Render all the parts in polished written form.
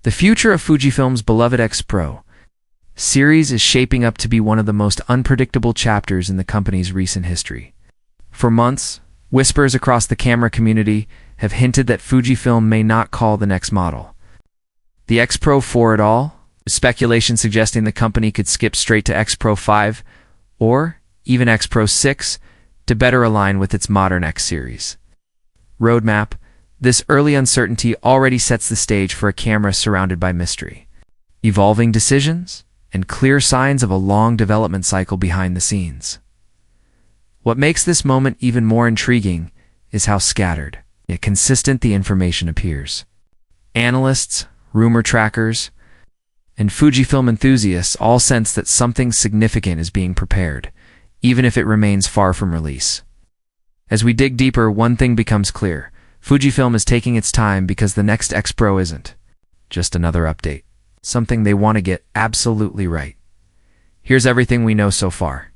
The future of Fujifilm's beloved X-Pro series is shaping up to be one of the most unpredictable chapters in the company's recent history. For months, whispers across the camera community have hinted that Fujifilm may not call the next model the X-Pro 4 at all, with speculation suggesting the company could skip straight to X-Pro 5 or even X-Pro 6 to better align with its modern X series roadmap. This early uncertainty already sets the stage for a camera surrounded by mystery, evolving decisions, and clear signs of a long development cycle behind the scenes. What makes this moment even more intriguing is how scattered, yet consistent the information appears. Analysts, rumor trackers, and Fujifilm enthusiasts all sense that something significant is being prepared, even if it remains far from release. As we dig deeper, one thing becomes clear. Fujifilm is taking its time because the next X-Pro isn't just another update, something they want to get absolutely right. Here's everything we know so far.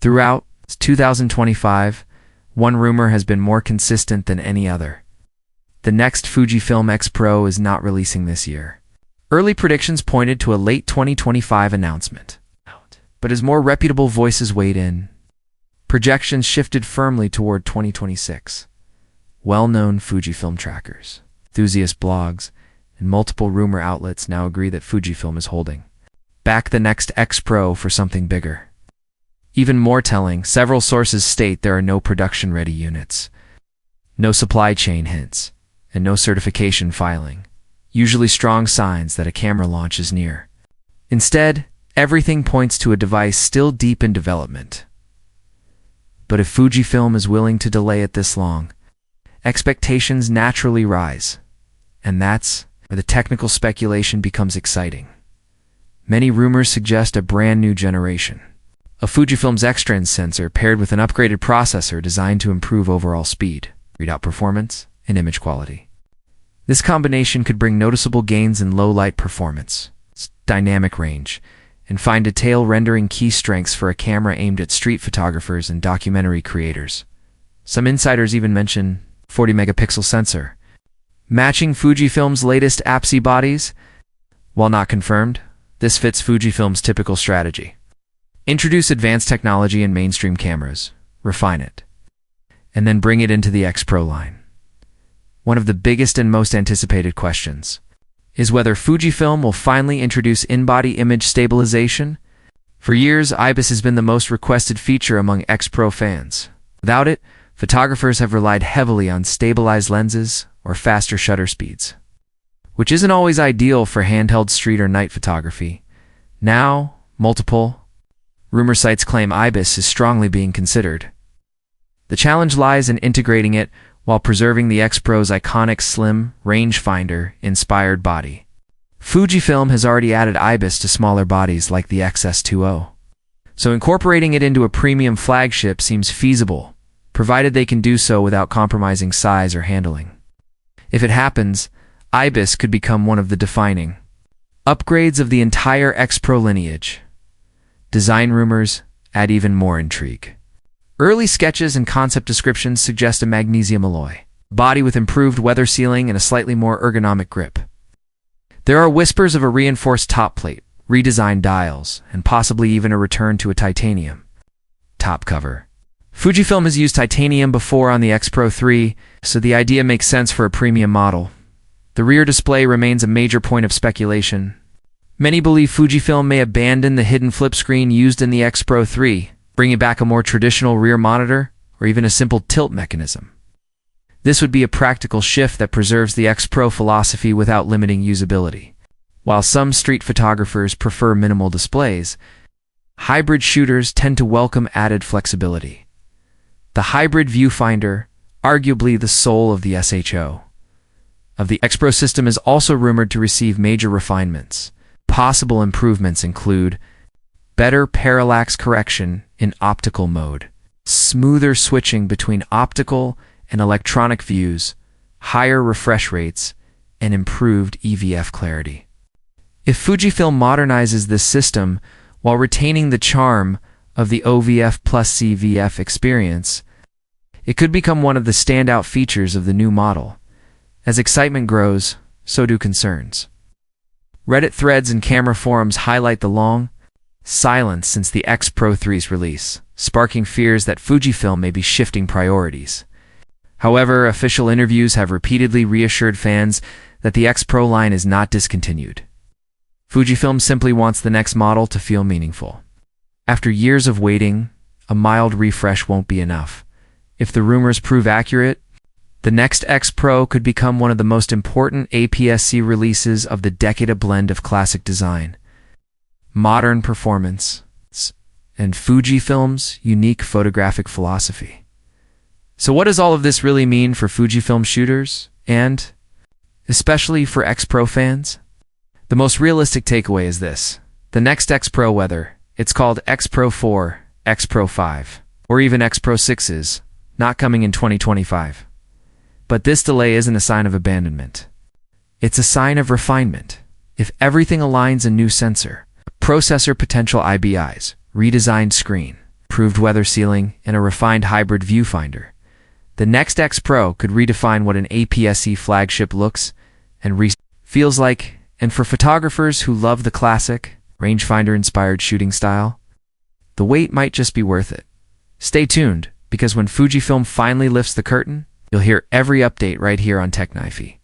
Throughout 2025, one rumor has been more consistent than any other. The next Fujifilm X-Pro is not releasing this year. Early predictions pointed to a late 2025 announcement. But as more reputable voices weighed in, projections shifted firmly toward 2026. Well-known Fujifilm trackers, enthusiast blogs, and multiple rumor outlets now agree that Fujifilm is holding back the next X-Pro for something bigger. Even more telling, several sources state there are no production-ready units, no supply chain hints, and no certification filing, usually strong signs that a camera launch is near. Instead, everything points to a device still deep in development. But if Fujifilm is willing to delay it this long, expectations naturally rise, and that's where the technical speculation becomes exciting. Many rumors suggest a brand new generation of Fujifilm's X-Trans sensor paired with an upgraded processor designed to improve overall speed, readout performance, and image quality. This combination could bring noticeable gains in low-light performance, dynamic range, and fine detail, rendering key strengths for a camera aimed at street photographers and documentary creators. Some insiders even mention 40-megapixel sensor, matching Fujifilm's latest APS-C bodies. While not confirmed, this fits Fujifilm's typical strategy. Introduce advanced technology in mainstream cameras, refine it, and then bring it into the X-Pro line. One of the biggest and most anticipated questions is whether Fujifilm will finally introduce in-body image stabilization. For years, IBIS has been the most requested feature among X-Pro fans. Without it, photographers have relied heavily on stabilized lenses or faster shutter speeds, which isn't always ideal for handheld street or night photography. Now, multiple rumor sites claim IBIS is strongly being considered. The challenge lies in integrating it while preserving the X-Pro's iconic slim, rangefinder-inspired body. Fujifilm has already added IBIS to smaller bodies like the XS20, so incorporating it into a premium flagship seems feasible, provided they can do so without compromising size or handling. If it happens, IBIS could become one of the defining upgrades of the entire X-Pro lineage. Design rumors add even more intrigue. Early sketches and concept descriptions suggest a magnesium alloy body with improved weather sealing and a slightly more ergonomic grip. There are whispers of a reinforced top plate, redesigned dials, and possibly even a return to a titanium top cover. Fujifilm has used titanium before on the X-Pro 3, so the idea makes sense for a premium model. The rear display remains a major point of speculation. Many believe Fujifilm may abandon the hidden flip screen used in the X-Pro 3, bringing back a more traditional rear monitor or even a simple tilt mechanism. This would be a practical shift that preserves the X-Pro philosophy without limiting usability. While some street photographers prefer minimal displays, hybrid shooters tend to welcome added flexibility. The hybrid viewfinder, arguably the soul of the SHO of the X-Pro system, is also rumored to receive major refinements. Possible improvements include better parallax correction in optical mode, smoother switching between optical and electronic views, higher refresh rates, and improved EVF clarity. If Fujifilm modernizes this system while retaining the charm of the OVF plus CVF experience, it could become one of the standout features of the new model. As excitement grows, so do concerns. Reddit threads and camera forums highlight the long silence since the X-Pro 3's release, sparking fears that Fujifilm may be shifting priorities. However, official interviews have repeatedly reassured fans that the X-Pro line is not discontinued. Fujifilm simply wants the next model to feel meaningful. After years of waiting, a mild refresh won't be enough. If the rumors prove accurate, the next X-Pro could become one of the most important APS-C releases of the decade, a blend of classic design, modern performance, and Fujifilm's unique photographic philosophy. So what does all of this really mean for Fujifilm shooters, and especially for X-Pro fans? The most realistic takeaway is this: the next X-Pro, whether it's called X-Pro 4, X-Pro 5, or even X-Pro 6, is not coming in 2025. But this delay isn't a sign of abandonment. It's a sign of refinement. If everything aligns: a new sensor, processor, potential IBIs, redesigned screen, improved weather sealing, and a refined hybrid viewfinder, the next X-Pro could redefine what an APS-C flagship looks and feels like. And for photographers who love the classic, rangefinder-inspired shooting style, the wait might just be worth it. Stay tuned, because when Fujifilm finally lifts the curtain, you'll hear every update right here on TechKnifey.